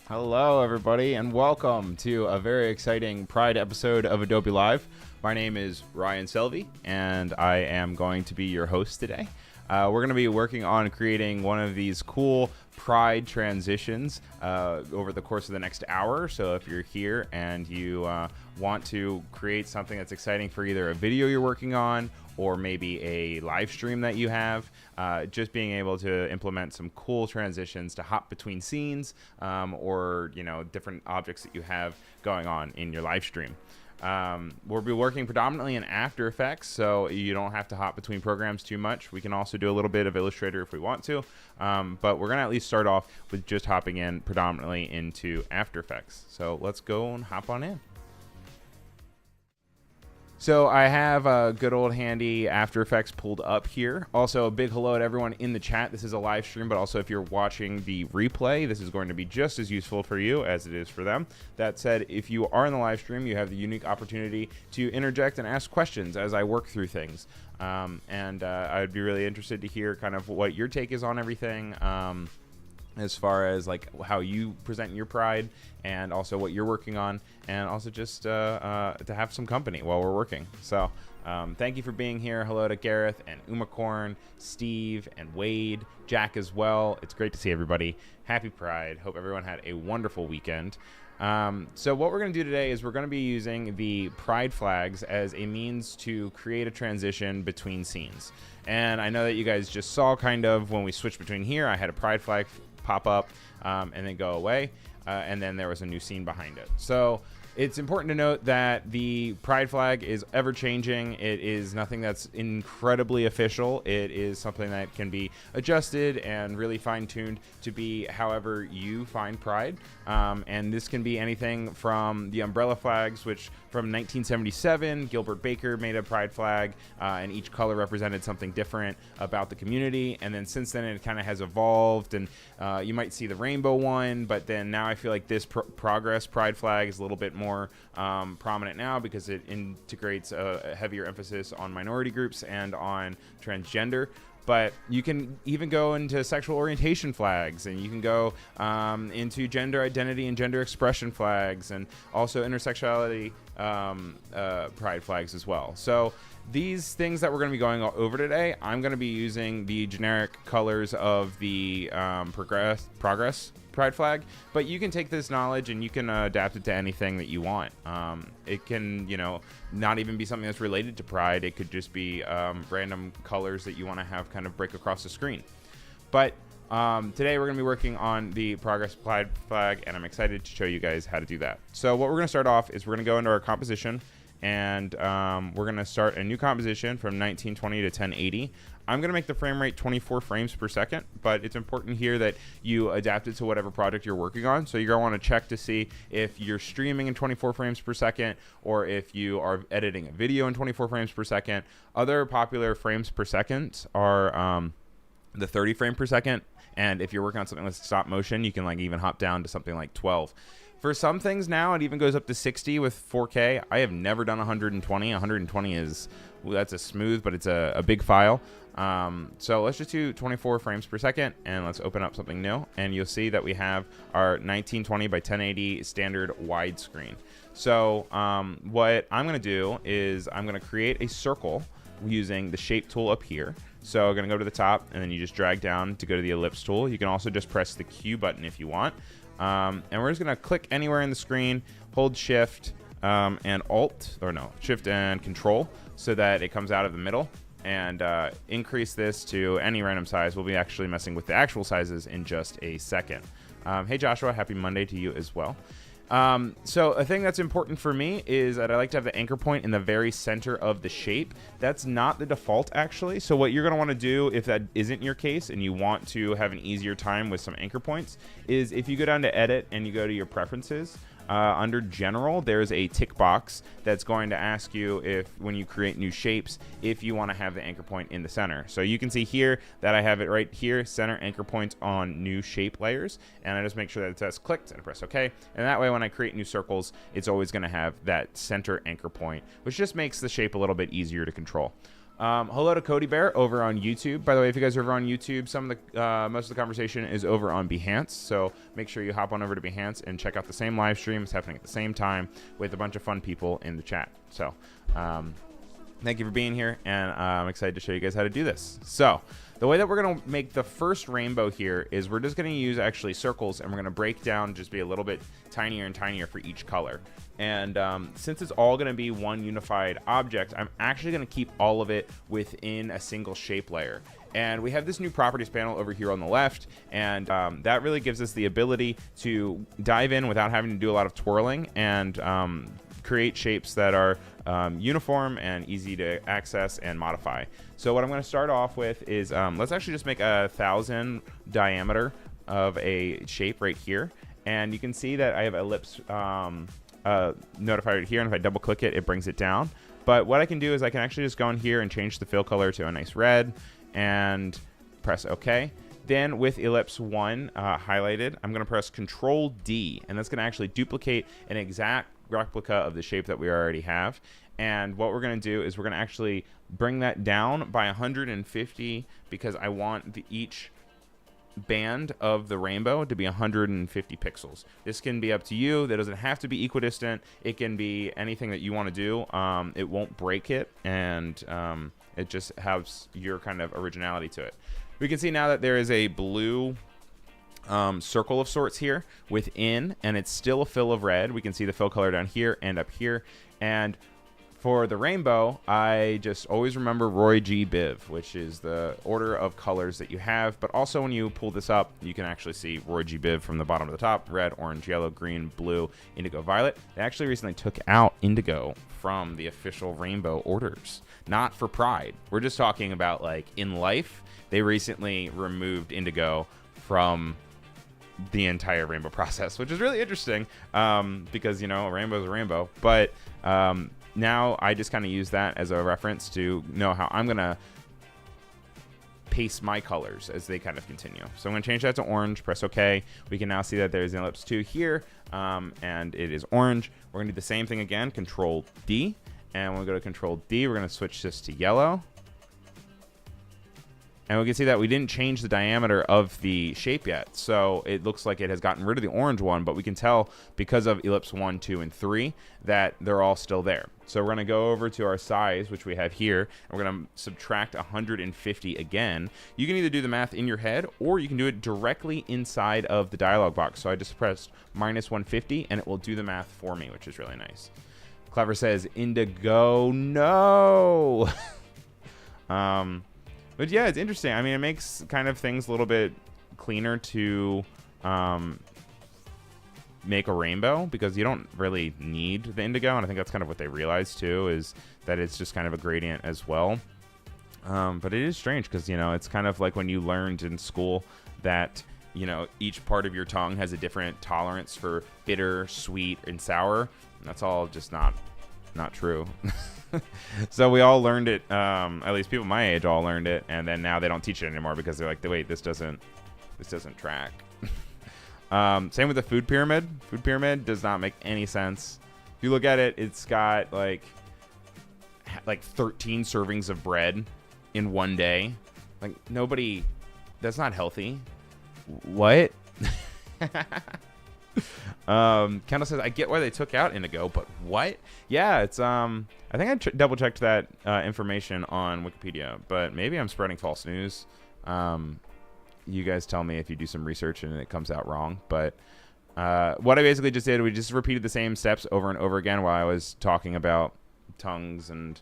Hello, everybody, and welcome to a very exciting Pride episode of Adobe Live. My name is Ryan Selvy, and I am going to be your host today. We're going to be working on creating one of these cool Pride transitions over the course of the next hour. So if you're here and you want to create something that's exciting for either a video you're working on or maybe a live stream that you have, just being able to implement some cool transitions to hop between scenes or different objects that you have going on in your live stream. We'll be working predominantly in After Effects, so you don't have to hop between programs too much. We can also do a little bit of Illustrator if we want to, but we're going to at least start off with just hopping in predominantly into After Effects. So let's go and hop on in. So I have a good old handy After Effects pulled up here. Also, a big hello to everyone in the chat. This is a live stream, but also if you're watching the replay, this is going to be just as useful for you as it is for them. That said, if you are in the live stream, you have the unique opportunity to interject and ask questions as I work through things. I would be really interested to hear kind of what your take is on everything. As far as like how you present your Pride and also what you're working on, and also just to have some company while we're working. So thank you for being here. Hello to Gareth and Umacorn, Steve and Wade, Jack as well. It's great to see everybody. Happy Pride. Hope everyone had a wonderful weekend. So what we're going to do today is we're going to be using the Pride flags as a means to create a transition between scenes. And I know that you guys just saw kind of when we switched between here, I had a Pride flag pop up and then go away, and then there was a new scene behind it. So it's important to note that the Pride flag is ever changing. It is nothing that's incredibly official. It is something that can be adjusted and really fine-tuned to be however you find Pride. And this can be anything from the umbrella flags, which from 1977, Gilbert Baker made a Pride flag, and each color represented something different about the community. And then since then, it kind of has evolved, and you might see the rainbow one, but then now I feel like this Progress Pride flag is a little bit more prominent now because it integrates a heavier emphasis on minority groups and on transgender. But you can even go into sexual orientation flags, and you can go into gender identity and gender expression flags, and also intersectionality Pride flags as well. So these things that we're going to be going over today, I'm going to be using the generic colors of the Progress Pride flag, but you can take this knowledge and you can adapt it to anything that you want. It can, not even be something that's related to Pride. It could just be random colors that you want to have kind of break across the screen. But today we're going to be working on the Progress Pride flag, and I'm excited to show you guys how to do that. So what we're going to start off is we're going to go into our composition, and we're going to start a new composition from 1920 to 1080. I'm going to make the frame rate 24 frames per second, but it's important here that you adapt it to whatever project you're working on. So you're going to want to check to see if you're streaming in 24 frames per second or if you are editing a video in 24 frames per second. Other popular frames per second are the 30 frame per second. And if you're working on something with stop motion, you can like even hop down to something like 12. For some things now, it even goes up to 60 with 4K. I have never done 120. 120 is, that's a smooth, but it's a big file. So let's just do 24 frames per second, and let's open up something new. And you'll see that we have our 1920 by 1080 standard widescreen. So what I'm going to do is I'm going to create a circle using the shape tool up here. So I'm going to go to the top, and then you just drag down to go to the ellipse tool. You can also just press the Q button if you want. And we're just going to click anywhere in the screen, hold Shift and Alt, or no, Shift and Control, so that it comes out of the middle, and increase this to any random size. We'll be actually messing with the actual sizes in just a second. Hey Joshua, happy Monday to you as well. So a thing that's important for me is that I like to have the anchor point in the very center of the shape. That's not the default actually. So what you're going to want to do if that isn't your case and you want to have an easier time with some anchor points is if you go down to edit and you go to your preferences, under general, there's a tick box that's going to ask you if when you create new shapes, if you want to have the anchor point in the center. So you can see here that I have it right here, center anchor points on new shape layers. And I just make sure that it says clicked and I press OK. And that way, when I create new circles, it's always going to have that center anchor point, which just makes the shape a little bit easier to control. Hello to Cody Bear over on YouTube. By the way, if you guys are over on YouTube, some of the most of the conversation is over on Behance. So make sure you hop on over to Behance and check out the same live stream. It's happening at the same time with a bunch of fun people in the chat. So thank you for being here, and I'm excited to show you guys how to do this. So the way that we're going to make the first rainbow here is we're just going to use actually circles, and we're going to break down, just be a little bit tinier and tinier for each color. And since it's all going to be one unified object, I'm actually going to keep all of it within a single shape layer. And we have this new properties panel over here on the left, and that really gives us the ability to dive in without having to do a lot of twirling and create shapes that are uniform and easy to access and modify. So what I'm going to start off with is let's actually just make 1,000 diameter of a shape right here. And you can see that I have ellipse notified right here, and if I double click it, it brings it down. But what I can do is I can actually just go in here and change the fill color to a nice red and press OK. Then with ellipse 1 highlighted, I'm going to press Control D, and that's going to actually duplicate an exact replica of the shape that we already have. And what we're going to do is we're going to actually bring that down by 150 because I want each band of the rainbow to be 150 pixels. This can be up to you. That doesn't have to be equidistant. It can be anything that you want to do. It won't break it, and it just has your kind of originality to it. We can see now that there is a blue circle of sorts here within, and it's still a fill of red. We can see the fill color down here and up here. And for the rainbow, I just always remember Roy G. Biv, which is the order of colors that you have. But also when you pull this up, you can actually see Roy G. Biv from the bottom to the top: red, orange, yellow, green, blue, indigo, violet. They actually recently took out indigo from the official rainbow orders. Not for pride. We're just talking about, like, in life, they recently removed indigo from the entire rainbow process, which is really interesting because, you know, a rainbow is a rainbow. But now I just kind of use that as a reference to know how I'm going to paste my colors as they kind of continue. So I'm going to change that to orange, press OK. We can now see that there's an ellipse 2 here, and it is orange. We're going to do the same thing again, Control D. And when we go to Control D, we're going to switch this to yellow. And we can see that we didn't change the diameter of the shape yet. So it looks like it has gotten rid of the orange one, but we can tell because of ellipse 1, 2, and 3 that they're all still there. So we're going to go over to our size, which we have here, and we're going to subtract 150 again. You can either do the math in your head, or you can do it directly inside of the dialog box. So I just pressed -150, and it will do the math for me, which is really nice. Clever says, indigo, no! But yeah, it's interesting. I mean, it makes kind of things a little bit cleaner to make a rainbow, because you don't really need the indigo. And I think that's kind of what they realized too, is that it's just kind of a gradient as well. But it is strange because, you know, it's kind of like when you learned in school that, you know, each part of your tongue has a different tolerance for bitter, sweet, and sour. And that's all just not true. So we all learned it, at least people my age all learned it, and then now they don't teach it anymore because they're like, wait, this doesn't track. Same with the food pyramid. Food pyramid does not make any sense. If you look at it, it's got like 13 servings of bread in one day. Like, nobody, that's not healthy. What? Kendall says, I get why they took out indigo, but what? Yeah, it's I think I double checked that information on Wikipedia, but maybe I'm spreading false news. You guys tell me if you do some research and it comes out wrong. But what I basically just did, we just repeated the same steps over and over again while I was talking about tongues and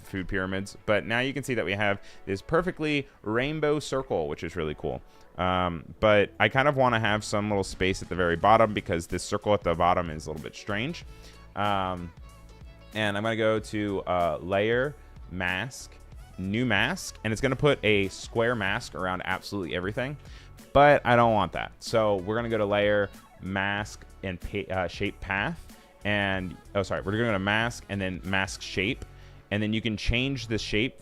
food pyramids. But now you can see that we have this perfectly rainbow circle, which is really cool. But I kind of want to have some little space at the very bottom because this circle at the bottom is a little bit strange. And I'm going to go to Layer, Mask, New Mask, and it's going to put a square mask around absolutely everything. But I don't want that. So we're going to go to Layer, Mask, and Shape Path. And, we're going to go to Mask and then Mask Shape. And then you can change the shape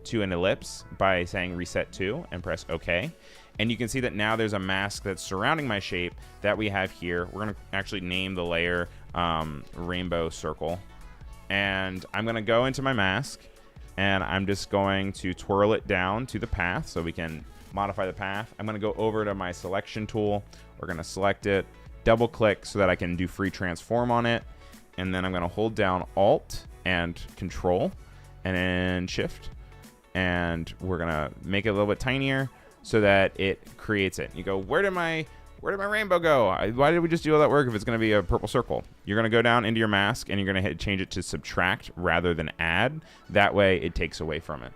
to an ellipse by saying Reset To and press OK. And you can see that now there's a mask that's surrounding my shape that we have here. We're going to actually name the layer Rainbow Circle. And I'm going to go into my mask. and I'm just going to twirl it down to the path so we can modify the path. I'm going to go over to my selection tool. We're going to select it, double click so that I can do free transform on it, and then I'm going to hold down Alt and Control and then Shift, and we're going to make it a little bit tinier so that it creates it. You go, where did my rainbow go? Why did we just do all that work if it's going to be a purple circle? You're going to go down into your mask and you're going to change it to subtract rather than add. That way it takes away from it.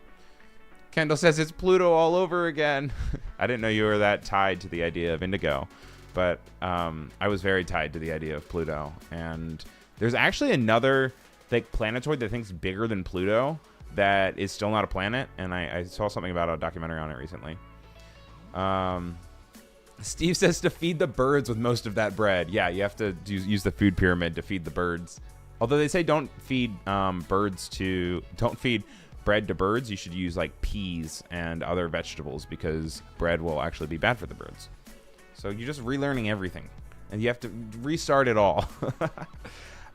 Kendall says it's Pluto all over again. I didn't know you were that tied to the idea of indigo, but I was very tied to the idea of Pluto. And there's actually another like planetoid that I think is bigger than Pluto that is still not a planet, and I saw something about a documentary on it recently. Steve says to feed the birds with most of that bread. Yeah, you have to use the food pyramid to feed the birds. Although they say don't feed bread to birds. You should use like peas and other vegetables because bread will actually be bad for the birds. So you're just relearning everything, and you have to restart it all.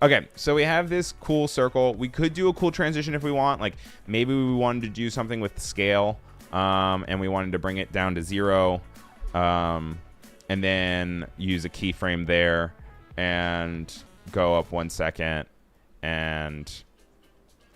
Okay, so we have this cool circle. We could do a cool transition if we want. Like maybe we wanted to do something with the scale, and we wanted to bring it down to 0. And then use a keyframe there and go up 1 second and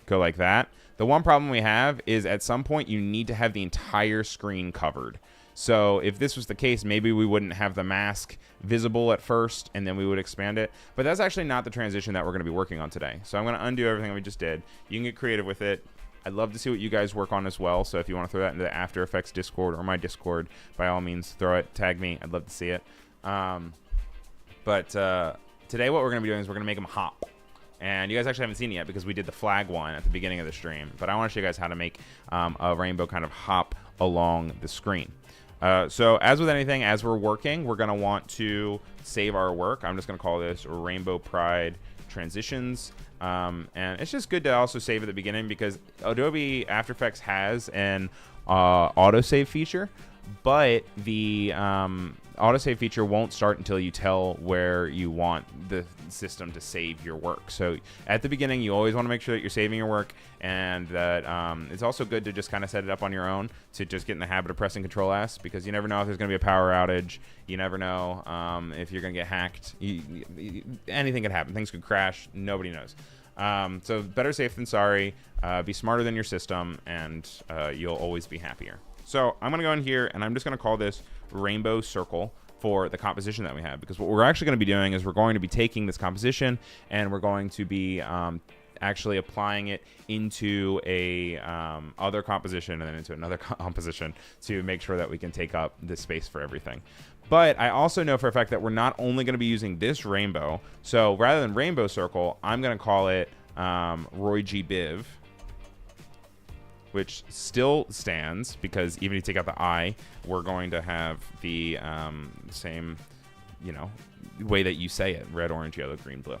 go like that. The one problem we have is at some point you need to have the entire screen covered. So if this was the case, maybe we wouldn't have the mask visible at first and then we would expand it. But that's actually not the transition that we're going to be working on today. So I'm going to undo everything we just did. You can get creative with it. I'd love to see what you guys work on as well. So if you want to throw that into the After Effects Discord or my Discord, by all means, throw it, tag me. I'd love to see it. But today what we're going to be doing is we're going to make them hop. And you guys actually haven't seen it yet because we did the flag one at the beginning of the stream. But I want to show you guys how to make a rainbow kind of hop along the screen. So as with anything, as we're working, we're going to want to save our work. I'm just going to call this Rainbow Pride Transitions. And it's just good to also save at the beginning because Adobe After Effects has an autosave feature, but the autosave feature won't start until you tell where you want the system to save your work. So at the beginning, you always want to make sure that you're saving your work, and that it's also good to just kind of set it up on your own to just get in the habit of pressing Control S, because you never know if there's going to be a power outage. You never know if you're going to get hacked. Anything could happen. Things could crash. Nobody knows. So better safe than sorry. Be smarter than your system, and you'll always be happier. So I'm going to go in here, and I'm just going to call this Rainbow Circle for the composition that we have, because what we're actually going to be doing is we're going to be taking this composition and we're going to be actually applying it into a other composition and then into another composition to make sure that we can take up the space for everything. But I also know for a fact that we're not only going to be using this rainbow. So rather than Rainbow Circle, I'm going to call it Roy G. Biv, which still stands because even if you take out the I, we're going to have the same, way that you say it: red, orange, yellow, green, blue.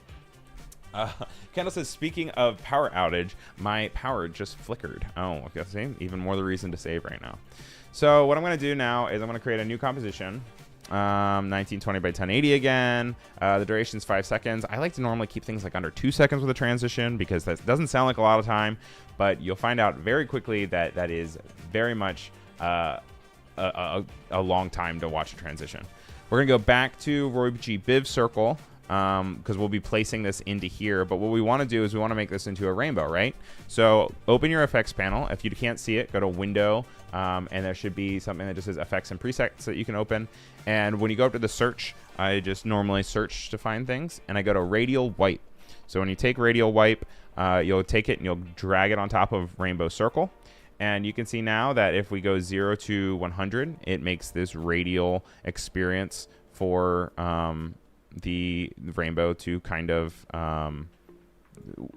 Kendall says, speaking of power outage, my power just flickered. Oh, okay, see? Even more the reason to save right now. So what I'm going to do now is I'm going to create a new composition. 1920 by 1080 again. The duration is 5 seconds. I like to normally keep things like under 2 seconds with a transition because that doesn't sound like a lot of time, but you'll find out very quickly that that is very much a long time to watch a transition. We're gonna go back to Roy G. Biv Circle because we'll be placing this into here, but what we want to do is we want to make this into a rainbow, right? So open your effects panel. If you can't see it, go to Window, and there should be something that just says Effects and Presets that you can open. And when you go up to the search, I just normally search to find things, and I go to Radial Wipe. So when you take Radial Wipe, you'll take it and you'll drag it on top of Rainbow Circle. And you can see now that if we go 0 to 100, it makes this radial experience for the rainbow to kind of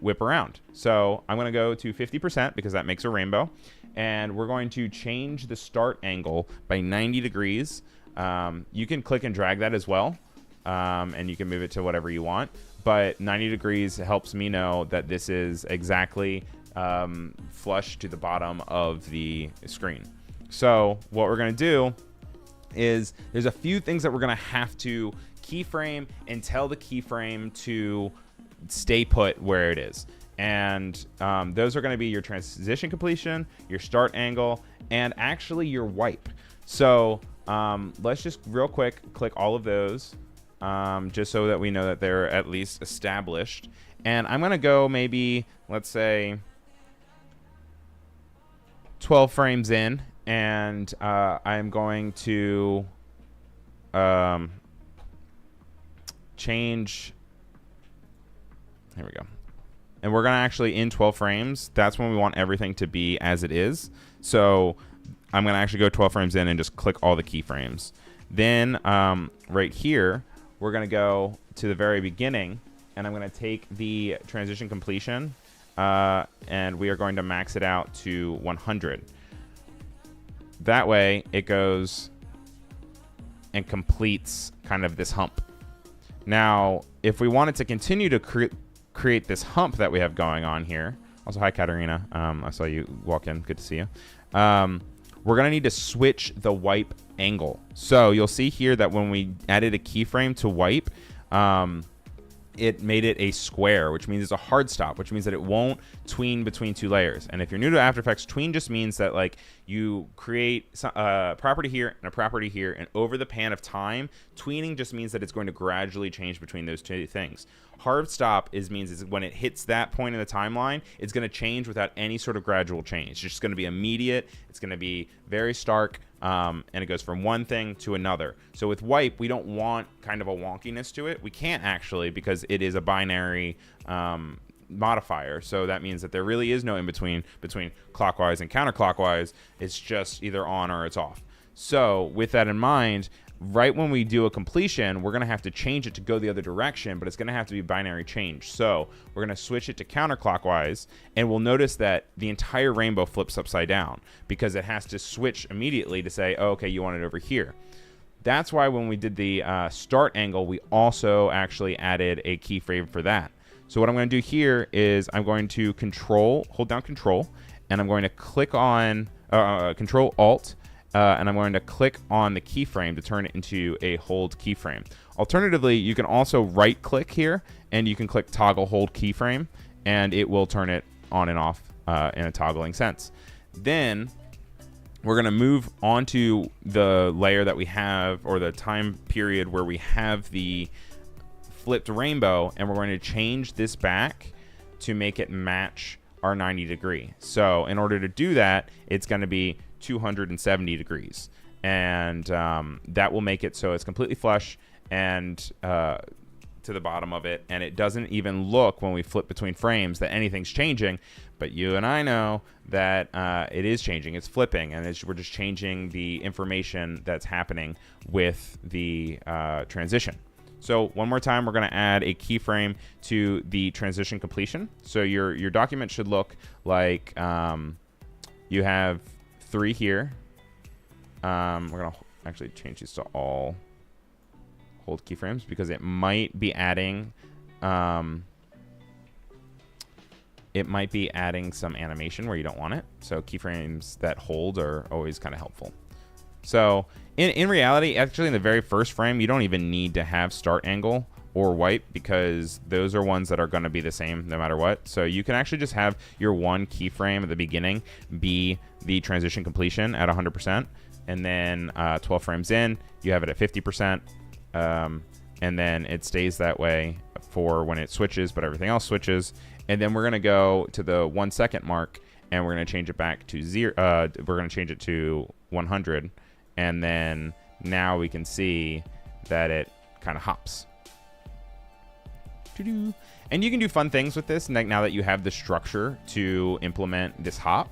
whip around. So I'm going to go to 50% because that makes a rainbow. And we're going to change the start angle by 90 degrees. You can click and drag that as well. And you can move it to whatever you want. But 90 degrees helps me know that this is exactly flush to the bottom of the screen. So what we're going to do is there's a few things that we're going to have to keyframe and tell the keyframe to stay put where it is. And those are going to be your transition completion, your start angle, and actually your wipe. So let's just real quick click all of those, just so that we know that they're at least established. And I'm going to go maybe, let's say, 12 frames in, and I'm going to change. Here we go. And we're going to actually, in 12 frames, that's when we want everything to be as it is. So I'm going to actually go 12 frames in and just click all the keyframes. Then right here, we're going to go to the very beginning, and I'm going to take the transition completion, and we are going to max it out to 100. That way, it goes and completes kind of this hump. Now, if we wanted to continue to create this hump that we have going on here. Also, hi, Katarina. I saw you walk in. Good to see you. We're going to need to switch the wipe angle. So you'll see here that when we added a keyframe to wipe, it made it a square, which means it's a hard stop, which means that it won't tween between two layers. And if you're new to After Effects, tween just means that like you create a property here and a property here, and over the pan of time, tweening just means that it's going to gradually change between those two things. Hard stop means when it hits that point in the timeline, it's going to change without any sort of gradual change. It's just going to be immediate. It's going to be very stark, and it goes from one thing to another. So with wipe, we don't want kind of a wonkiness to it. We can't actually, because it is a binary modifier. So that means that there really is no in between clockwise and counterclockwise. It's just either on or it's off. So with that in mind, right when we do a completion, we're going to have to change it to go the other direction, but it's going to have to be binary change. So we're going to switch it to counterclockwise, and we'll notice that the entire rainbow flips upside down because it has to switch immediately to say, oh, okay, you want it over here. That's why when we did the start angle, we also actually added a keyframe for that. So what I'm going to do here is I'm going to hold down Control, and I'm going to click on Control Alt, and I'm going to click on the keyframe to turn it into a hold keyframe. Alternatively, you can also right click here, and you can click toggle hold keyframe, and it will turn it on and off in a toggling sense. Then we're going to move onto the layer that we have, or the time period where we have the flipped rainbow, and we're going to change this back to make it match our 90 degree. So in order to do that, it's going to be 270 degrees, and that will make it so it's completely flush and to the bottom of it, and it doesn't even look when we flip between frames that anything's changing. But you and I know that it is changing. It's flipping, and we're just changing the information that's happening with the transition. So one more time, we're going to add a keyframe to the transition completion. So your document should look like you have 3 here. We're going to actually change these to all hold keyframes because it might be adding some animation where you don't want it. So keyframes that hold are always kind of helpful. So in reality, actually in the very first frame, you don't even need to have start angle or wipe because those are ones that are going to be the same no matter what. So you can actually just have your one keyframe at the beginning be the transition completion at 100%, and then 12 frames in, you have it at 50%, and then it stays that way for when it switches, but everything else switches. And then we're going to go to the 1 second mark, and we're going to change it back to 0. We're going to change it to 100, and then now we can see that it kind of hops. And you can do fun things with this now that you have the structure to implement this hop.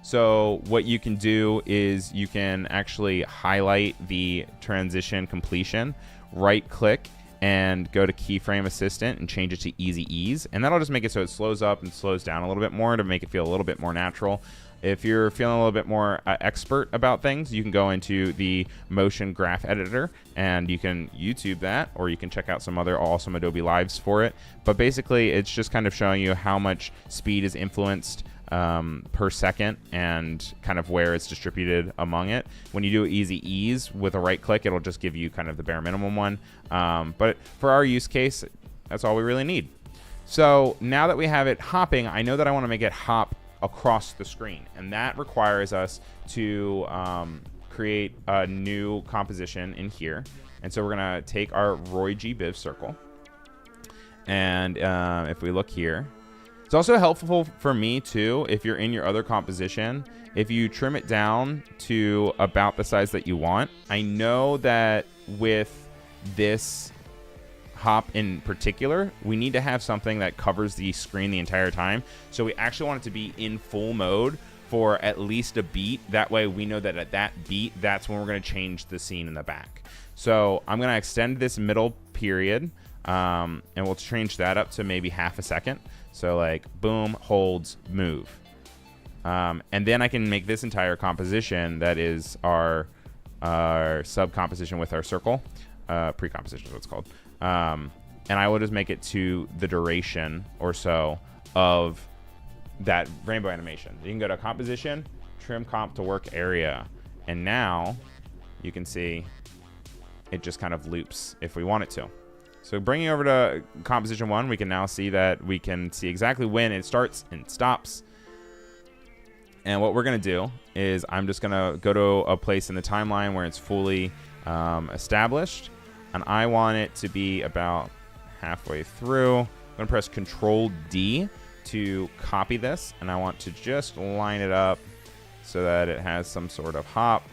So what you can do is you can actually highlight the transition completion, right click, and go to keyframe assistant and change it to easy ease, and that'll just make it so it slows up and slows down a little bit more to make it feel a little bit more natural. If you're feeling a little bit more expert about things, you can go into the motion graph editor and you can YouTube that, or you can check out some other awesome Adobe Lives for it. But basically, it's just kind of showing you how much speed is influenced per second and kind of where it's distributed among it. When you do easy ease with a right click, it'll just give you kind of the bare minimum one. But for our use case, that's all we really need. So now that we have it hopping, I know that I want to make it hop across the screen, and that requires us to create a new composition in here. And so we're gonna take our Roy G. Biv circle, and if we look here, it's also helpful for me too, if you're in your other composition, if you trim it down to about the size that you want. I know that with this hop in particular, we need to have something that covers the screen the entire time. So we actually want it to be in full mode for at least a beat. That way we know that at that beat, that's when we're going to change the scene in the back. So I'm going to extend this middle period, and we'll change that up to maybe half a second. So like boom, holds, move. And then I can make this entire composition that is our sub composition with our circle, pre-composition is what it's called. And I will just make it to the duration or so of that rainbow animation. You can go to composition, trim comp to work area, and now you can see it just kind of loops if we want it to. So bringing over to composition 1, we can now see that we can see exactly when it starts and stops. And what we're going to do is I'm just going to go to a place in the timeline where it's fully established. And I want it to be about halfway through. I'm going to press Control D to copy this. And I want to just line it up so that it has some sort of hop.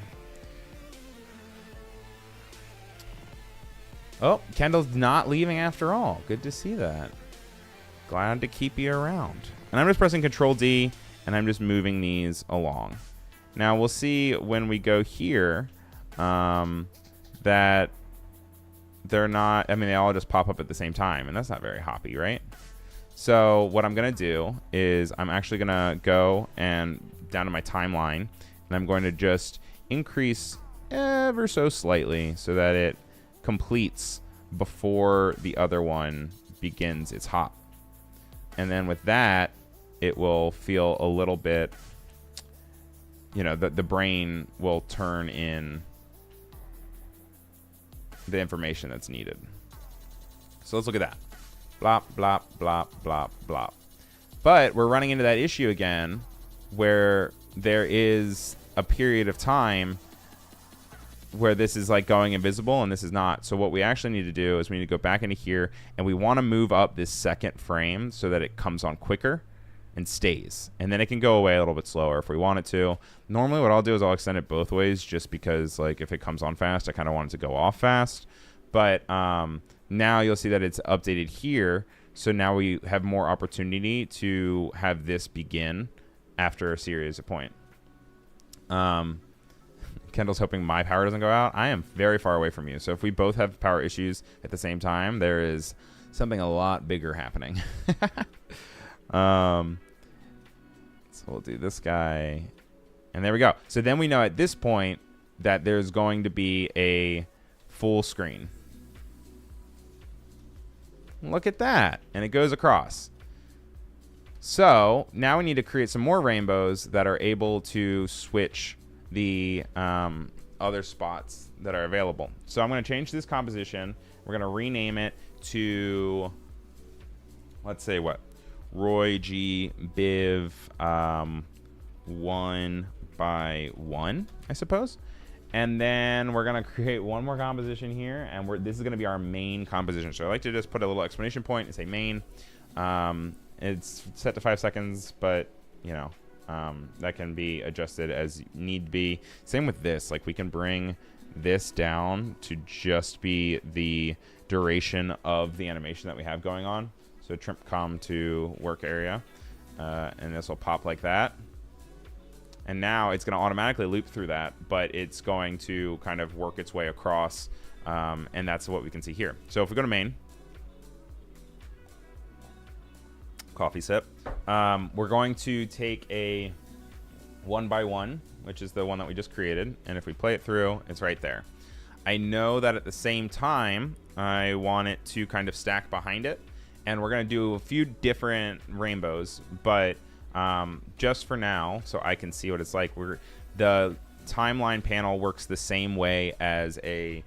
Oh, Kendall's not leaving after all. Good to see that. Glad to keep you around. And I'm just pressing Control D, and I'm just moving these along. Now, we'll see when we go here that they're not, I mean, they all just pop up at the same time, and that's not very hoppy, right? So what I'm going to do is I'm actually going to go and down to my timeline, and I'm going to just increase ever so slightly so that it completes before the other one begins its hop. And then with that, it will feel a little bit, you know, the brain will turn in the information that's needed. So let's look at that. Blop, blop, blop, blop, blop. But we're running into that issue again where there is a period of time where this is like going invisible and this is not. So what we actually need to do is we need to go back into here, and we want to move up this second frame so that it comes on quicker and stays. And then it can go away a little bit slower if we want it to. Normally what I'll do is I'll extend it both ways just because like if it comes on fast, I kind of want it to go off fast. But now you'll see that it's updated here. So now we have more opportunity to have this begin after a series of point. Kendall's hoping my power doesn't go out. I am very far away from you. So if we both have power issues at the same time, there is something a lot bigger happening. So we'll do this guy. And there we go. So then we know at this point that there's going to be a full screen. Look at that. And it goes across. So now we need to create some more rainbows that are able to switch the other spots that are available. So I'm going to change this composition. We're going to rename it to, let's say what? Roy G. Biv 1 by 1, I suppose. And then we're going to create one more composition here, and this is going to be our main composition. So I like to just put a little exclamation point and say main. It's set to 5 seconds, but, you know, that can be adjusted as need be. Same with this. Like, we can bring this down to just be the duration of the animation that we have going on. So trim com to work area, and this will pop like that. And now it's going to automatically loop through that, but it's going to kind of work its way across, and that's what we can see here. So if we go to main, coffee sip, we're going to take a 1 by 1, which is the one that we just created, and if we play it through, it's right there. I know that at the same time, I want it to kind of stack behind it. And we're going to do a few different rainbows, but just for now, so I can see what it's like, the timeline panel works the same way as a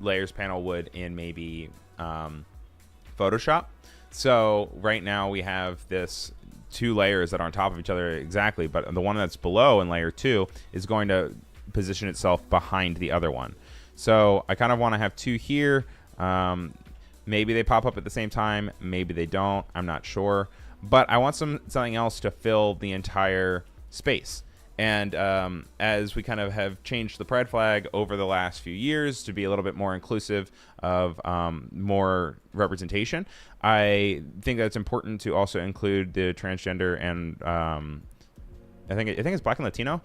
layers panel would in maybe Photoshop. So right now we have this 2 layers that are on top of each other exactly, but the one that's below in layer 2 is going to position itself behind the other one. So I kind of want to have 2 here. Maybe they pop up at the same time, maybe they don't, I'm not sure. But I want something else to fill the entire space. And as we kind of have changed the pride flag over the last few years to be a little bit more inclusive of more representation, I think that it's important to also include the transgender and I think it's Black and Latino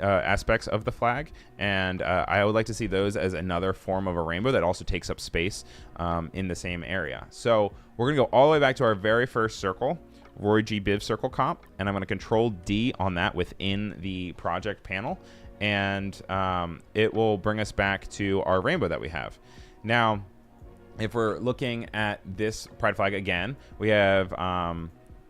aspects of the flag. And I would like to see those as another form of a rainbow that also takes up space in the same area. So we're going to go all the way back to our very first circle, Roy G. Biv circle comp, and I'm going to control D on that within the project panel, and it will bring us back to our rainbow that we have. Now, if we're looking at this pride flag again, we have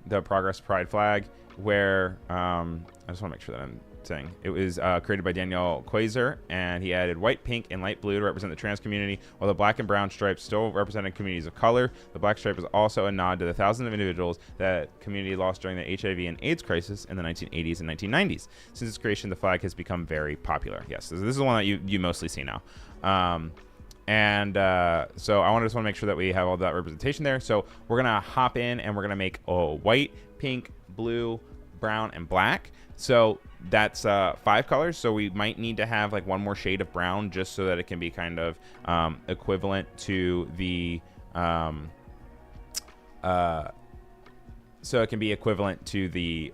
the progress pride flag where I just want to make sure that I'm saying it was created by Daniel Quasar, and he added white, pink, and light blue to represent the trans community, while the black and brown stripes still represented communities of color. The black stripe is also a nod to the thousands of individuals that community lost during the HIV and AIDS crisis in the 1980s and 1990s. Since its creation, the flag has become very popular. Yes, this is the one that you mostly see now. So I just want to make sure that we have all that representation there. So we're going to hop in and we're going to make white, pink, blue, brown, and black. So that's 5 colors. So we might need to have like one more shade of brown just so that it can be kind of equivalent to the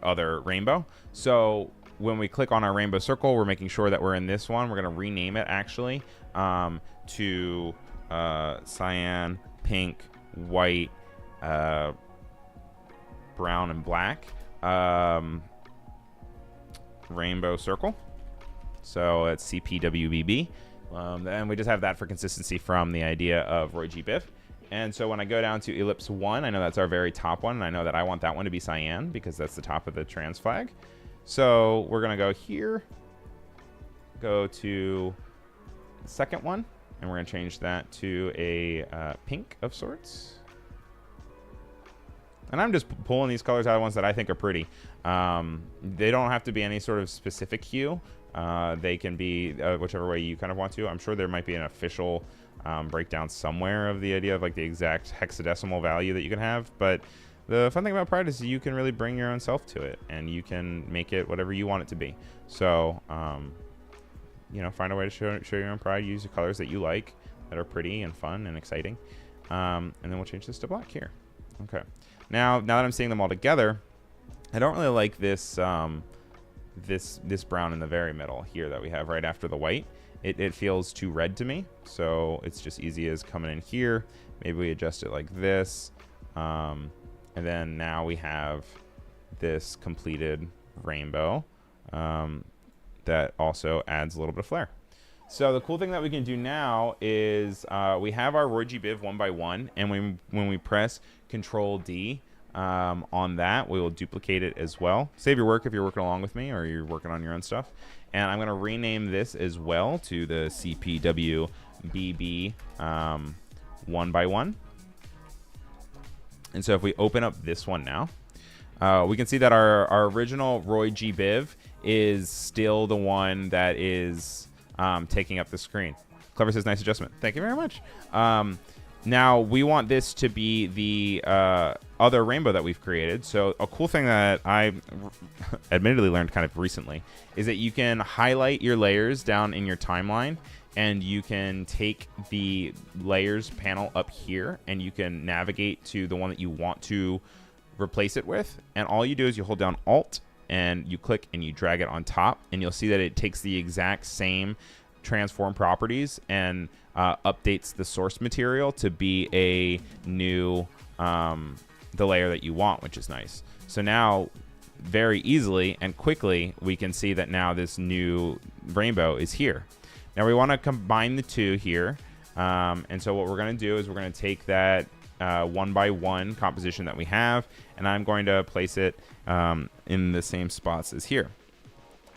other rainbow. So when we click on our rainbow circle, we're making sure that we're in this one. We're going to rename it actually to cyan, pink, white, brown, and black. Rainbow circle. So it's CPWBB. And we just have that for consistency from the idea of Roy G. Biv. And so when I go down to ellipse 1, I know that's our very top one, and I know that I want that one to be cyan because that's the top of the trans flag. So we're going to go here, go to the second one, and we're going to change that to a pink of sorts. And I'm just pulling these colors out of ones that I think are pretty. They don't have to be any sort of specific hue. They can be whichever way you kind of want to. I'm sure there might be an official breakdown somewhere of the idea of like the exact hexadecimal value that you can have. But the fun thing about Pride is you can really bring your own self to it, and you can make it whatever you want it to be. So, find a way to show your own Pride. Use the colors that you like that are pretty and fun and exciting. And then we'll change this to black here. Okay. Now that I'm seeing them all together, I don't really like this this brown in the very middle here that we have right after the white. It feels too red to me, so it's just easy as coming in here. Maybe we adjust it like this, and then now we have this completed rainbow that also adds a little bit of flair. So the cool thing that we can do now is we have our Roy G. Biv 1x1, and when we press Control D on that, we will duplicate it as well. Save your work if you're working along with me or you're working on your own stuff. And I'm going to rename this as well to the CPWBB 1x1. And so if we open up this one now, we can see that our original Roy G. Biv is still the one that is taking up the screen. Clever says nice adjustment. Thank you very much. Now we want this to be the other rainbow that we've created. So a cool thing that I admittedly learned kind of recently is that you can highlight your layers down in your timeline, and you can take the layers panel up here and you can navigate to the one that you want to replace it with. And all you do is you hold down Alt and you click and you drag it on top, and you'll see that it takes the exact same transform properties and updates the source material to be a new the layer that you want, which is nice. So now very easily and quickly we can see that now this new rainbow is here. Now we want to combine the two here, and so what we're going to do is we're going to take that 1x1 composition that we have, and I'm going to place it in the same spots as here.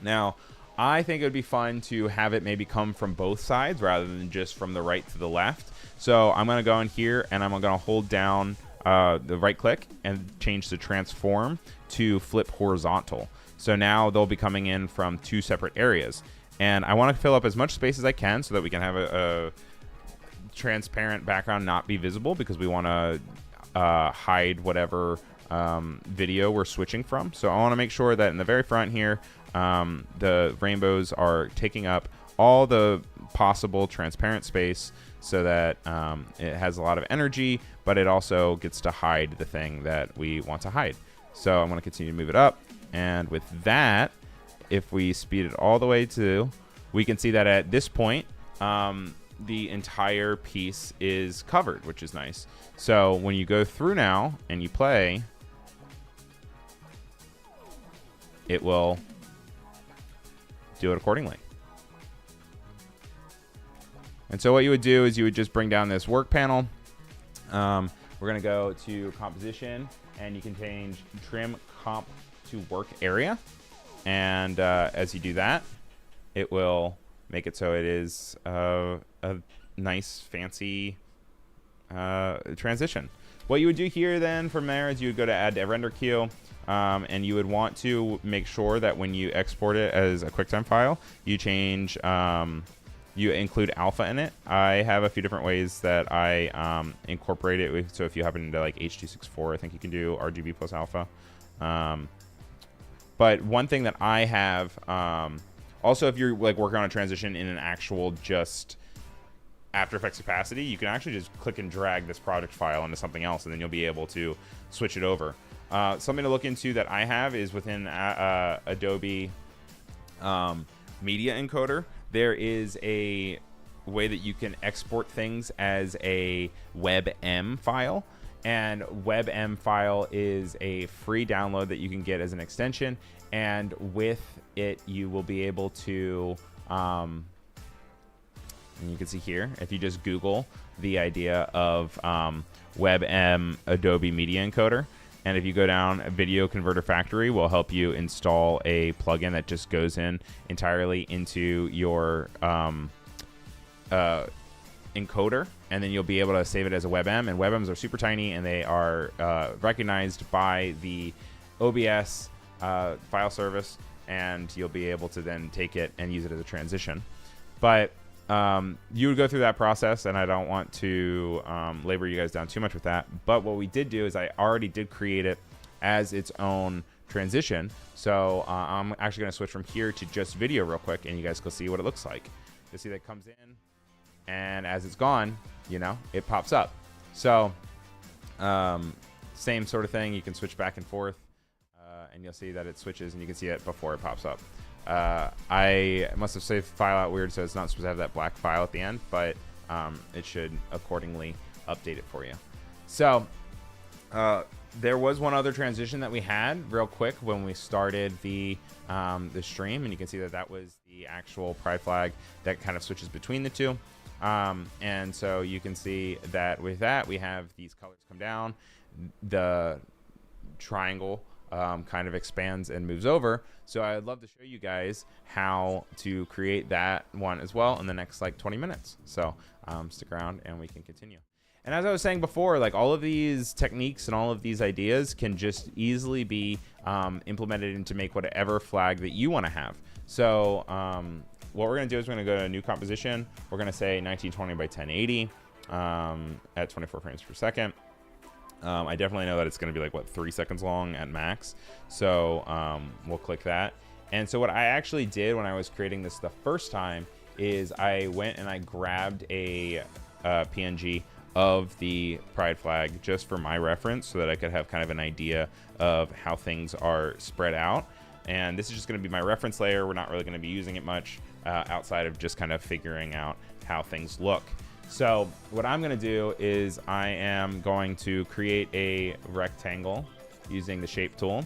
Now I think it would be fun to have it maybe come from both sides rather than just from the right to the left. So I'm going to go in here and I'm going to hold down the right click and change the transform to flip horizontal. So now they'll be coming in from two separate areas. And I want to fill up as much space as I can so that we can have a transparent background not be visible, because we want to hide whatever video we're switching from. So I want to make sure that in the very front here, the rainbows are taking up all the possible transparent space so that it has a lot of energy, but it also gets to hide the thing that we want to hide. So I'm going to continue to move it up. And with that, if we speed it all the way to, we can see that at this point, the entire piece is covered, which is nice. So when you go through now and you play, it will do it accordingly. And so what you would do is you would just bring down this work panel. We're going to go to composition, and you can change trim comp to work area. And as you do that, it will make it so it is a nice, fancy transition. What you would do here then from there is you would go to add a render queue, and you would want to make sure that when you export it as a QuickTime file, you change, you include alpha in it. I have a few different ways that I incorporate it with, so if you happen to like H.264, I think you can do RGB plus alpha. But one thing that I have, also if you're like working on a transition in an actual just After Effects capacity, you can actually just click and drag this project file into something else, and then you'll be able to switch it over. Something to look into that I have is within Adobe Media Encoder, there is a way that you can export things as a WebM file. And WebM file is a free download that you can get as an extension. And with it, you will be able to, and you can see here, if you just Google the idea of WebM Adobe Media Encoder, and if you go down, Video Converter Factory will help you install a plugin that just goes in entirely into your encoder, and then you'll be able to save it as a WebM. And WebMs are super tiny, and they are recognized by the OBS file service, and you'll be able to then take it and use it as a transition. But you would go through that process, and I don't want to labor you guys down too much with that. But what we did do is I already did create it as its own transition. So I'm actually going to switch from here to just video real quick, and you guys can see what it looks like. You'll see that it comes in, and as it's gone, you know, it pops up. So same sort of thing. You can switch back and forth, and you'll see that it switches, and you can see it before it pops up. I must have saved the file out weird, so it's not supposed to have that black file at the end, but it should accordingly update it for you. So there was one other transition that we had real quick when we started the stream, and you can see that that was the actual pride flag that kind of switches between the two. And so you can see that with that, we have these colors come down, the triangle kind of expands and moves over. So I'd love to show you guys how to create that one as well in the next like 20 minutes. So stick around and we can continue. And as I was saying before, like all of these techniques and all of these ideas can just easily be implemented into make whatever flag that you want to have. So what we're going to do is we're going to go to a new composition. We're going to say 1920 by 1080 at 24 frames per second. I definitely know that it's going to be like, what, 3 seconds long at max. So we'll click that. And so what I actually did when I was creating this the first time is I went and I grabbed a PNG of the pride flag just for my reference so that I could have kind of an idea of how things are spread out. And this is just going to be my reference layer. We're not really going to be using it much outside of just kind of figuring out how things look. So what I'm going to do is I am going to create a rectangle using the shape tool,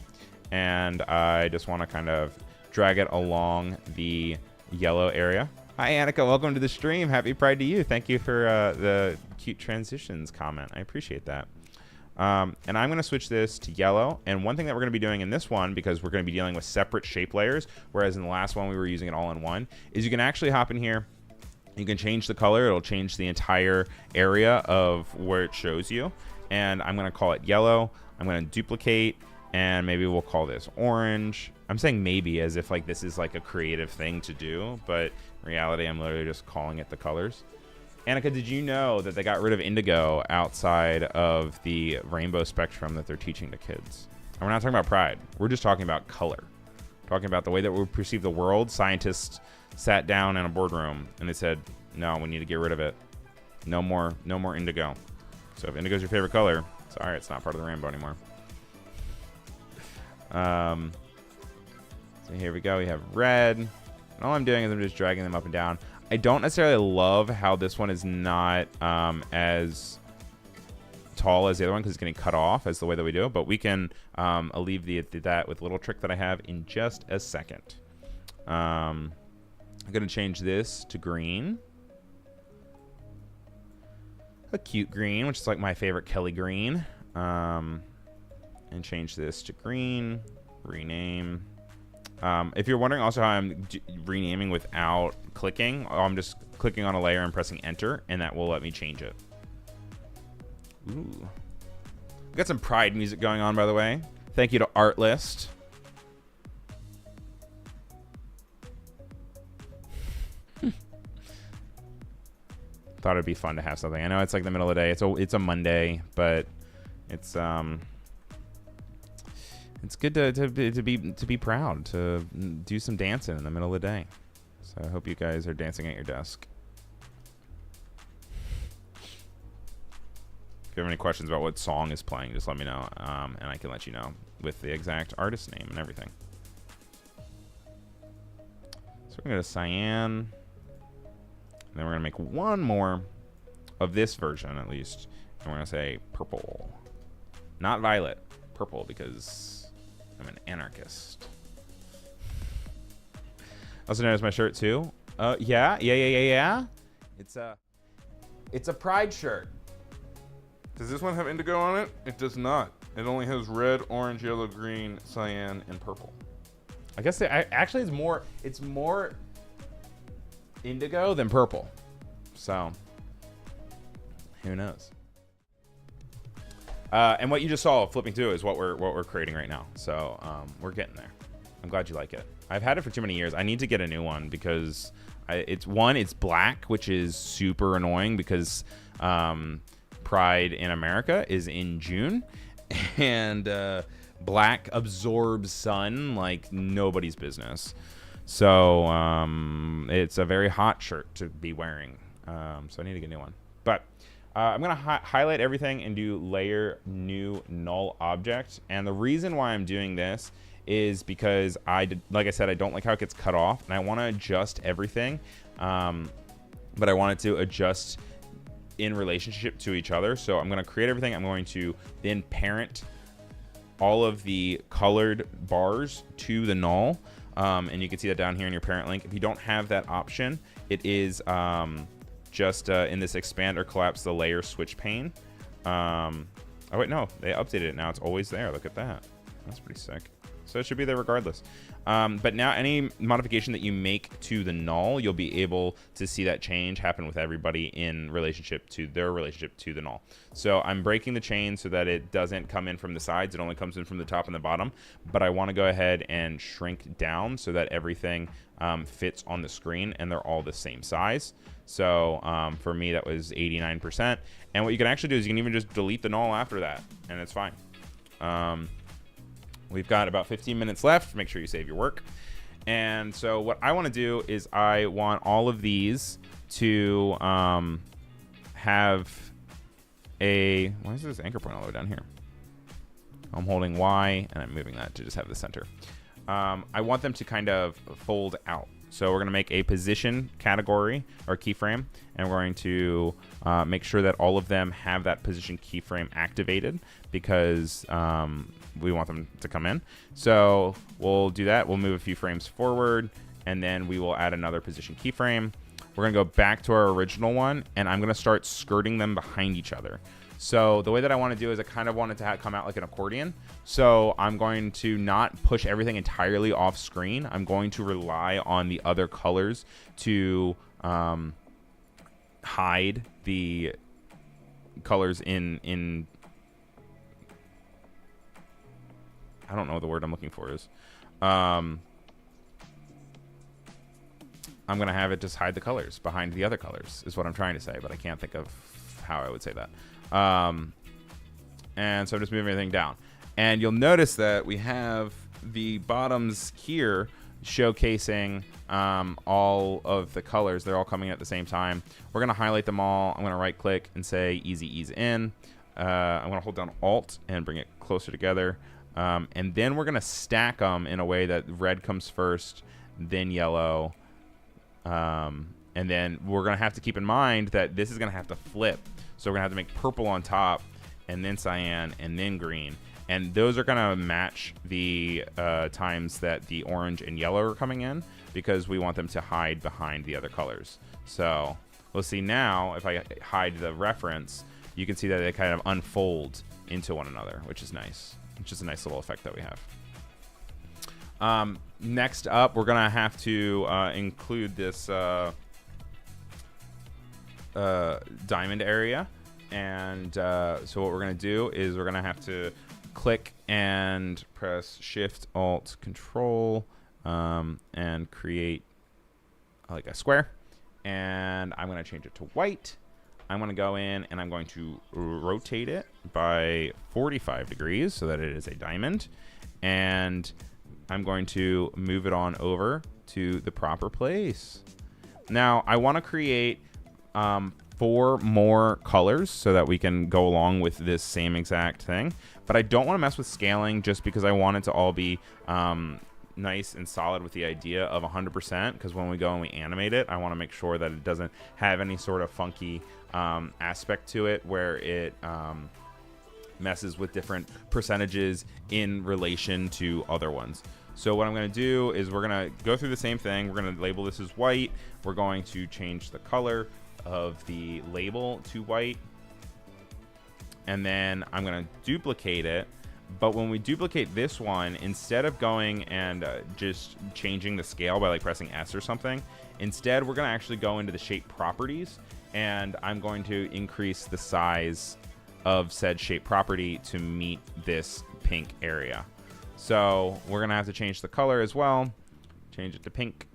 and I just want to kind of drag it along the yellow area. Hi Annika, welcome to the stream. Happy Pride to you. Thank you for the cute transitions comment. I appreciate that. And I'm going to switch this to yellow. And one thing that we're going to be doing in this one, because we're going to be dealing with separate shape layers, whereas in the last one we were using it all in one, is you can actually hop in here. You can change the color. It'll change the entire area of where it shows you. And I'm going to call it yellow. I'm going to duplicate, and maybe we'll call this orange. I'm saying maybe as if like this is like a creative thing to do, but in reality, I'm literally just calling it the colors. Annika, did you know that they got rid of indigo outside of the rainbow spectrum that they're teaching to kids? And we're not talking about pride. We're just talking about color. Talking about the way that we perceive the world. Scientists sat down in a boardroom and they said, no, we need to get rid of it. No more indigo. So if indigo is your favorite color, sorry, it's not part of the rainbow anymore. So here we go. We have red. And all I'm doing is I'm just dragging them up and down. I don't necessarily love how this one is not as tall as the other one because it's getting cut off as the way that we do it. But we can alleviate that with a little trick that I have in just a second. I'm going to change this to green. A cute green, which is like my favorite Kelly green. And change this to green. Rename. If you're wondering also how I'm renaming without clicking, I'm just clicking on a layer and pressing enter, and that will let me change it. Ooh. We got some Pride music going on, by the way. Thank you to Artlist. Thought it'd be fun to have something. I know it's like the middle of the day. It's a Monday, but it's good to be proud, to do some dancing in the middle of the day. So I hope you guys are dancing at your desk. If you have any questions about what song is playing, just let me know, and I can let you know with the exact artist name and everything. So we're going to go to cyan. And then we're going to make one more of this version, at least. And we're going to say purple. Not violet. Purple, because I'm an anarchist. Also known as my shirt too. Yeah. It's a pride shirt. Does this one have indigo on it? It does not. It only has red, orange, yellow, green, cyan, and purple. I guess actually it's more indigo than purple. So who knows? And what you just saw flipping through is what we're creating right now. So we're getting there. I'm glad you like it. I've had it for too many years. I need to get a new one because it's black, which is super annoying because Pride in America is in June, and black absorbs sun like nobody's business. So it's a very hot shirt to be wearing. So I need to get a new one. But I'm going to highlight everything and do layer new null object. And the reason why I'm doing this is because like I said, I don't like how it gets cut off, and I want to adjust everything. But I want it to adjust in relationship to each other. So I'm going to create everything. I'm going to then parent all of the colored bars to the null. And you can see that down here in your parent link. If you don't have that option, it is just in this expand or collapse the layer switch pane. Oh wait, no, they updated it now. It's always there. Look at that. That's pretty sick. So it should be there regardless. But now any modification that you make to the null, you'll be able to see that change happen with everybody in relationship to their relationship to the null. So I'm breaking the chain so that it doesn't come in from the sides. It only comes in from the top and the bottom. But I want to go ahead and shrink down so that everything fits on the screen and they're all the same size. So for me, that was 89%. And what you can actually do is you can even just delete the null after that, and it's fine. We've got about 15 minutes left. Make sure you save your work. And so what I want to do is I want all of these to have a... Why is this anchor point all the way down here? I'm holding Y, and I'm moving that to just have the center. I want them to kind of fold out. So we're going to make a position category or keyframe, and we're going to make sure that all of them have that position keyframe activated because we want them to come in. So we'll do that. We'll move a few frames forward, and then we will add another position keyframe. We're going to go back to our original one, and I'm going to start skirting them behind each other. So the way that I want to do is I kind of want it to come out like an accordion. So I'm going to not push everything entirely off screen. I'm going to rely on the other colors to hide the colors in I don't know what the word I'm looking for is. I'm going to have it just hide the colors behind the other colors is what I'm trying to say, but I can't think of how I would say that. And so I'm just moving everything down. And you'll notice that we have the bottoms here showcasing all of the colors. They're all coming at the same time. We're going to highlight them all. I'm going to right click and say easy ease in. I'm going to hold down Alt and bring it closer together. And then we're going to stack them in a way that red comes first, then yellow. And then we're going to have to keep in mind that this is going to have to flip. So we're going to have to make purple on top, and then cyan, and then green. And those are going to match the times that the orange and yellow are coming in, because we want them to hide behind the other colors. So we'll see now, if I hide the reference, you can see that they kind of unfold into one another, which is nice. Which is a nice little effect that we have. Next up, we're going to have to include this diamond area. And so what we're going to do is we're going to have to click and press Shift, Alt, Control, and create like a square. And I'm going to change it to white. I'm going to go in and I'm going to rotate it by 45 degrees so that it is a diamond. And I'm going to move it on over to the proper place. Now, I want to create 4 more colors so that we can go along with this same exact thing. But I don't want to mess with scaling just because I want it to all be nice and solid with the idea of 100%, because when we go and we animate it, I want to make sure that it doesn't have any sort of funky aspect to it where it messes with different percentages in relation to other ones. So what I'm going to do is we're going to go through the same thing. We're going to label this as white. We're going to change the color of the label to white. And then I'm going to duplicate it. But when we duplicate this one, instead of going and just changing the scale by like pressing S or something, instead we're going to actually go into the shape properties, and I'm going to increase the size of said shape property to meet this pink area. So we're going to have to change the color as well. Change it to pink.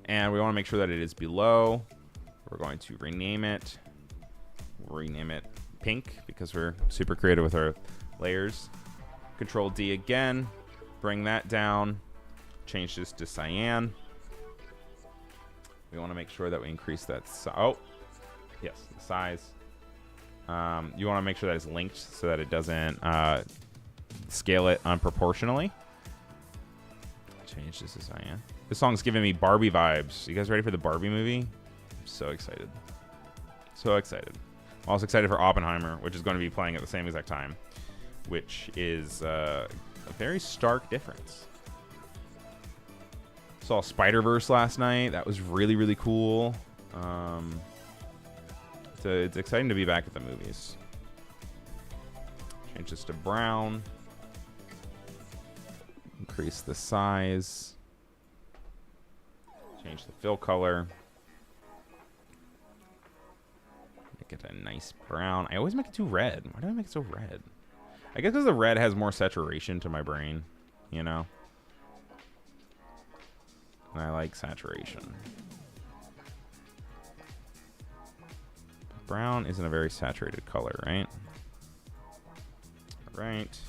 And we want to make sure that it is below. We're going to rename it. Rename it pink because we're super creative with our layers. Control D again, bring that down, change this to cyan. We want to make sure that we increase that. Oh, yes, the size. You want to make sure that it's linked so that it doesn't scale it unproportionally. Change this to cyan. This song's giving me Barbie vibes. You guys ready for the Barbie movie? I'm so excited. So excited. I'm also excited for Oppenheimer, which is going to be playing at the same exact time, which is a very stark difference. Saw Spider-Verse last night. That was really, really cool. It's exciting to be back at the movies. Change this to brown. Increase the size. Change the fill color. Get a nice brown. I always make it too red. Why do I make it so red? I guess because the red has more saturation to my brain, you know? And I like saturation. Brown isn't a very saturated color, right? All right.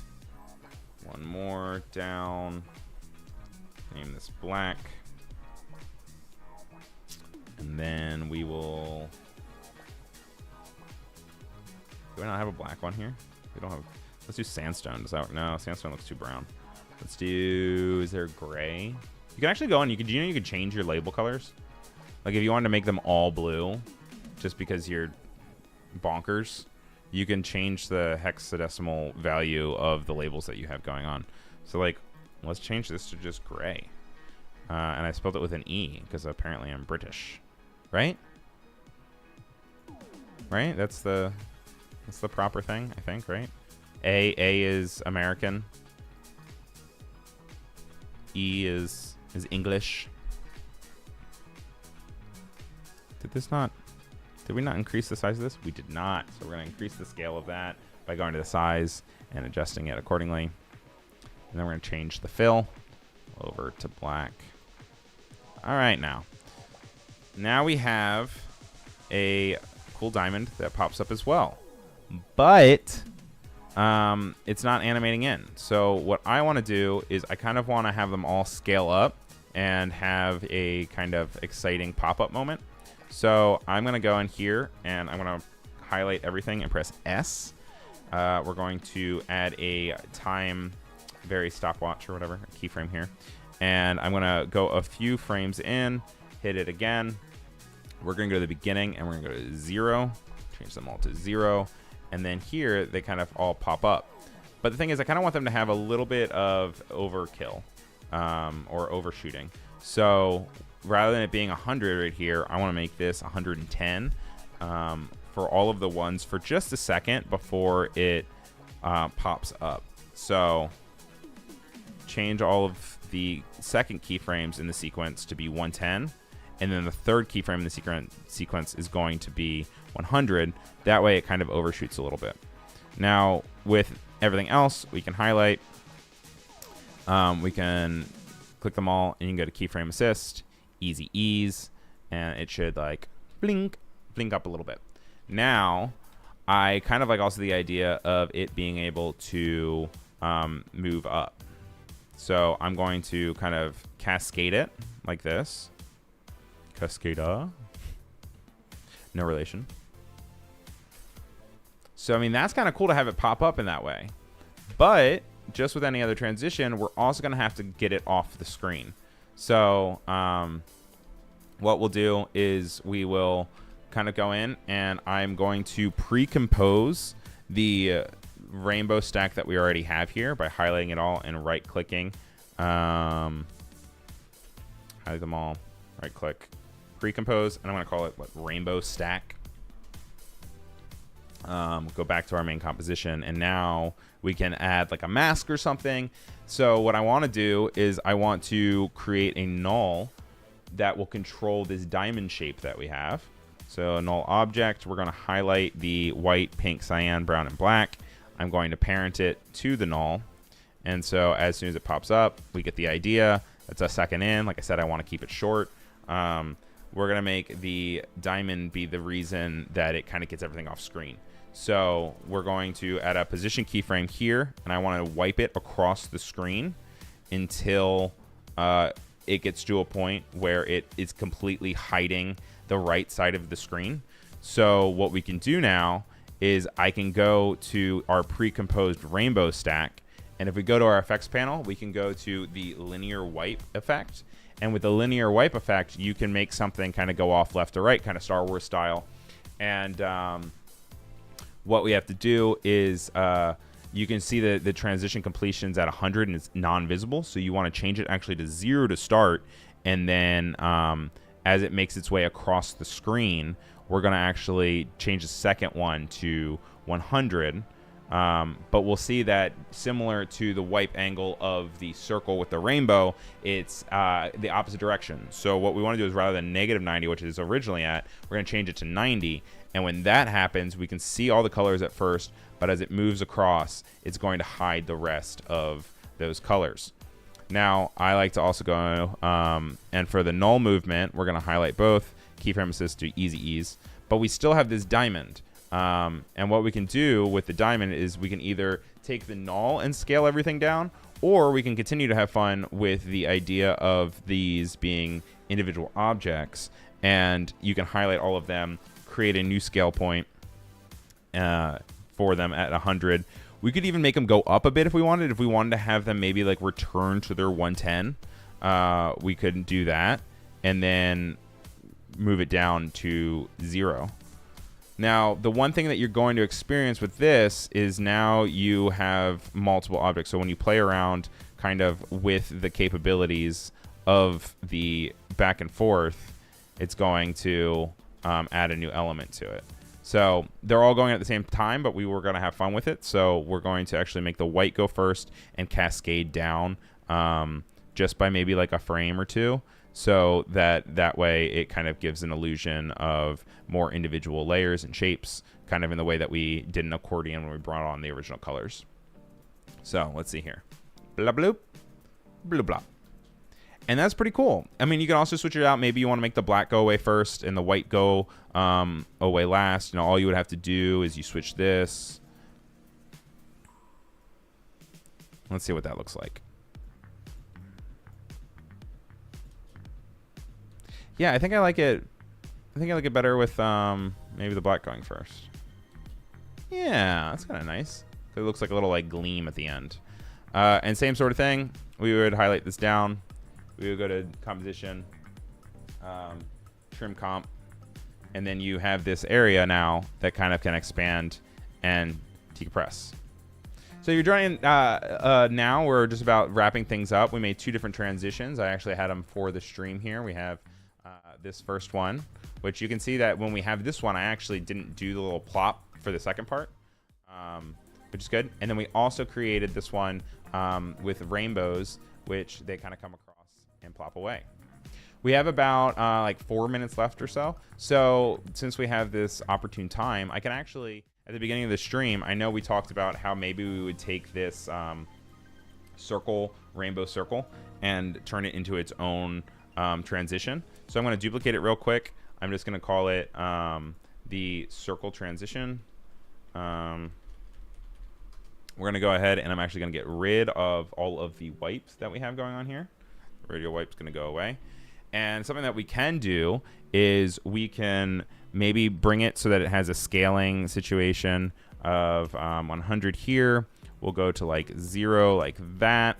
One more down. Name this black. And then we will... Do I not have a black one here? We don't have... Let's do sandstone. Does that... No, sandstone looks too brown. Let's do... Is there gray? You can actually go on... You know you can change your label colors? Like, if you wanted to make them all blue, just because you're bonkers, you can change the hexadecimal value of the labels that you have going on. So, like, let's change this to just gray. And I spelled it with an E, because apparently I'm British. Right? right? That's the proper thing, I think, right? A is American. E is English. Did we not increase the size of this? We did not. So we're going to increase the scale of that by going to the size and adjusting it accordingly. And then we're going to change the fill over to black. All right, now we have a cool diamond that pops up as well. But it's not animating in. So what I want to do is I kind of want to have them all scale up and have a kind of exciting pop-up moment. So I'm going to go in here and I'm going to highlight everything and press S. We're going to add a time vary stopwatch or whatever, a keyframe here. And I'm going to go a few frames in, hit it again. We're going to go to the beginning and we're going to go to 0, change them all to 0. And then here they kind of all pop up. But the thing is, I kind of want them to have a little bit of overkill or overshooting. So rather than it being 100 right here, I want to make this 110 for all of the ones for just a second before it pops up. So change all of the second keyframes in the sequence to be 110. And then the third keyframe in the sequence is going to be 100. That way it kind of overshoots a little bit. Now, with everything else, we can highlight. We can click them all, and you can go to keyframe assist, easy ease, and it should like blink up a little bit. Now, I kind of like also the idea of it being able to move up. So I'm going to kind of cascade it like this. Cascada. No relation. So, I mean, that's kind of cool to have it pop up in that way. But just with any other transition, we're also going to have to get it off the screen. So, what we'll do is we will kind of go in and I'm going to pre-compose the rainbow stack that we already have here by highlighting it all and right-clicking. Highlight them all, right-click, pre-compose, and I'm going to call it rainbow stack. Go back to our main composition, and now we can add like a mask or something. So what I want to do is I want to create a null that will control this diamond shape that we have. So null object, we're going to highlight the white, pink, cyan, brown, and black. I'm going to parent it to the null. And so as soon as it pops up, we get the idea. That's a second in. Like I said, I want to keep it short. We're going to make the diamond be the reason that it kind of gets everything off screen. So we're going to add a position keyframe here, and I want to wipe it across the screen until it gets to a point where it is completely hiding the right side of the screen. So what we can do now is I can go to our pre-composed rainbow stack, and if we go to our effects panel, we can go to the linear wipe effect. And with the linear wipe effect, you can make something kind of go off left to right, kind of Star Wars style. And what we have to do is you can see the transition completion's at 100 and it's non-visible. So you want to change it actually to 0 to start. And then as it makes its way across the screen, we're going to actually change the second one to 100. But we'll see that similar to the wipe angle of the circle with the rainbow, it's the opposite direction. So what we want to do is rather than -90, which it is originally at, we're going to change it to 90. And when that happens, we can see all the colors at first, but as it moves across, it's going to hide the rest of those colors. Now, I like to also go, and for the null movement, we're going to highlight both, keyframe assist to easy ease, but we still have this diamond. And what we can do with the diamond is we can either take the null and scale everything down, or we can continue to have fun with the idea of these being individual objects, and you can highlight all of them, create a new scale point for them at 100. We could even make them go up a bit if we wanted. If we wanted to have them maybe like return to their 110, we could do that, and then move it down to 0. Now, the one thing that you're going to experience with this is now you have multiple objects. So when you play around kind of with the capabilities of the back and forth, it's going to add a new element to it. So they're all going at the same time, but we were going to have fun with it. So we're going to actually make the white go first and cascade down just by maybe like a frame or two. So that way it kind of gives an illusion of more individual layers and shapes, kind of in the way that we did an accordion when we brought on the original colors. So let's see here. Blah, bloop, bloop, blah. And that's pretty cool. I mean, you can also switch it out. Maybe you want to make the black go away first and the white go away last. You know, all you would have to do is you switch this. Let's see what that looks like. Yeah, I think I like it. I think I like it better with maybe the black going first. Yeah, that's kind of nice. It looks like a little like gleam at the end. And same sort of thing. We would highlight this down. We would go to composition, trim comp, and then you have this area now that kind of can expand and decompress. So you're joining now. We're just about wrapping things up. We made 2 different transitions. I actually had them for the stream here. We have this first one, which you can see that when we have this one, I actually didn't do the little plop for the second part, which is good. And then we also created this one with rainbows, which they kind of come across and plop away. We have about like 4 minutes left or so. So since we have this opportune time, I can actually, at the beginning of the stream, I know we talked about how maybe we would take this circle, rainbow circle, and turn it into its own transition. So I'm going to duplicate it real quick. I'm just going to call it the circle transition. We're going to go ahead and I'm actually going to get rid of all of the wipes that we have going on here. The radial wipe's going to go away. And something that we can do is we can maybe bring it so that it has a scaling situation of 100 here. We'll go to like 0 like that.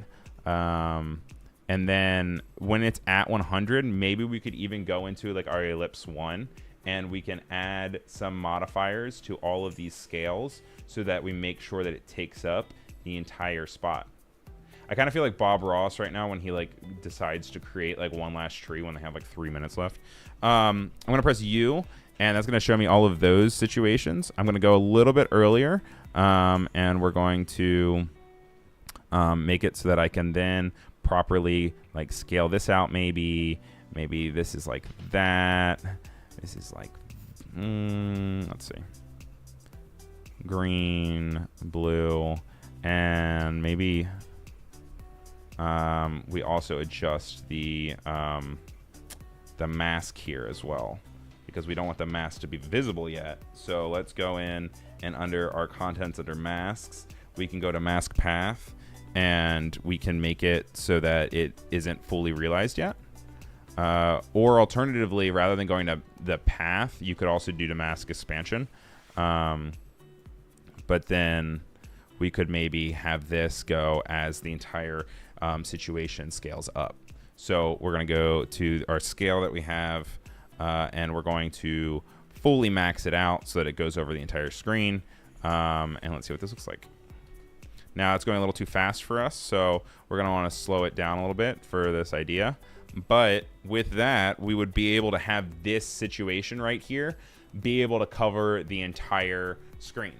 And then when it's at 100, maybe we could even go into like our ellipse 1 and we can add some modifiers to all of these scales so that we make sure that it takes up the entire spot. I kind of feel like Bob Ross right now when he like decides to create like one last tree when they have like 3 minutes left. I'm going to press U and that's going to show me all of those situations. I'm going to go a little bit earlier and we're going to make it so that I can then properly like scale this out. Maybe this is like that. This is like let's see, green, blue, and maybe we also adjust the mask here as well because we don't want the mask to be visible yet. So let's go in and under our contents under masks, we can go to mask path and we can make it so that it isn't fully realized yet. Or alternatively, rather than going to the path, you could also do the mask expansion. But then we could maybe have this go as the entire situation scales up. So we're going to go to our scale that we have, and we're going to fully max it out so that it goes over the entire screen. And let's see what this looks like. Now it's going a little too fast for us, so we're going to want to slow it down a little bit for this idea. But with that, we would be able to have this situation right here be able to cover the entire screen.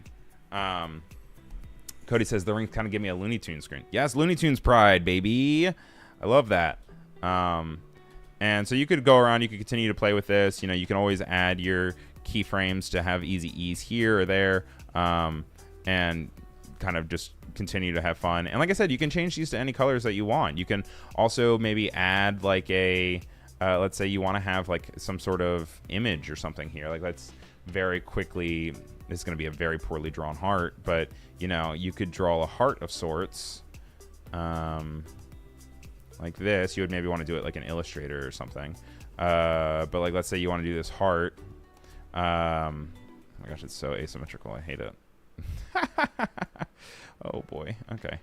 Cody says the rings kind of give me a Looney Tunes screen. Yes, Looney Tunes pride, baby. I love that. And so you could go around, you could continue to play with this. You know, you can always add your keyframes to have easy ease here or there, and kind of just continue to have fun. And like I said, you can change these to any colors that you want. You can also maybe add like a let's say you want to have like some sort of image or something here. Like let's very quickly, it's going to be a very poorly drawn heart, but you know, you could draw a heart of sorts like this. You would maybe want to do it like an Illustrator or something, but like let's say you want to do this heart. Oh my gosh, it's so asymmetrical. I hate it. Oh boy. Okay.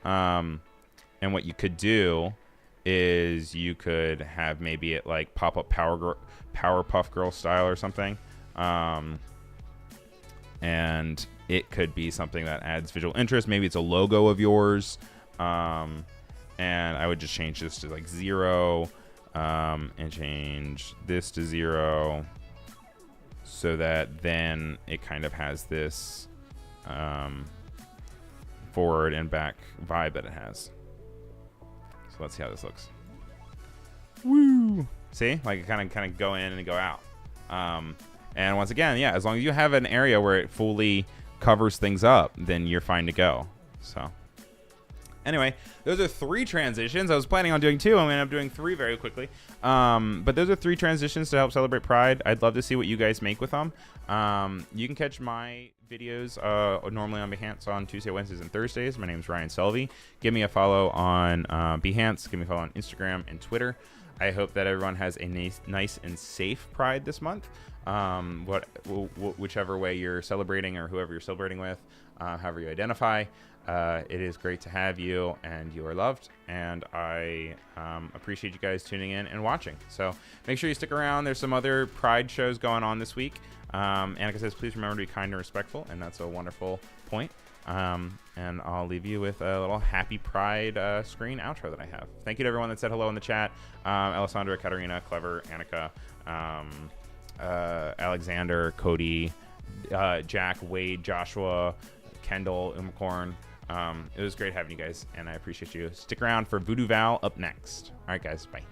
And what you could do is you could have maybe it like pop up Powerpuff Girl style or something. And it could be something that adds visual interest. Maybe it's a logo of yours. And I would just change this to like 0, and change this to 0. so that then it kind of has this forward and back vibe that it has. So let's see how this looks. Woo! See, like it kind of go in and go out. And once again, yeah, as long as you have an area where it fully covers things up, then you're fine to go. So anyway, those are 3 transitions. I was planning on doing 2. I'm going to end up doing 3 very quickly. But those are 3 transitions to help celebrate Pride. I'd love to see what you guys make with them. You can catch my videos normally on Behance on Tuesday, Wednesdays, and Thursdays. My name is Ryan Selvy. Give me a follow on Behance. Give me a follow on Instagram and Twitter. I hope that everyone has a nice and safe Pride this month. Whichever way you're celebrating or whoever you're celebrating with, however you identify. It is great to have you, and you are loved, and I appreciate you guys tuning in and watching. So make sure you stick around. There's some other Pride shows going on this week. Annika says, please remember to be kind and respectful, and that's a wonderful point. And I'll leave you with a little happy Pride screen outro that I have. Thank you to everyone that said hello in the chat. Alessandra, Katarina, Clever, Annika, Alexander, Cody, Jack, Wade, Joshua, Kendall, Umacorn. It was great having you guys, and I appreciate you. Stick around for Voodoo Val up next. All right, guys. Bye.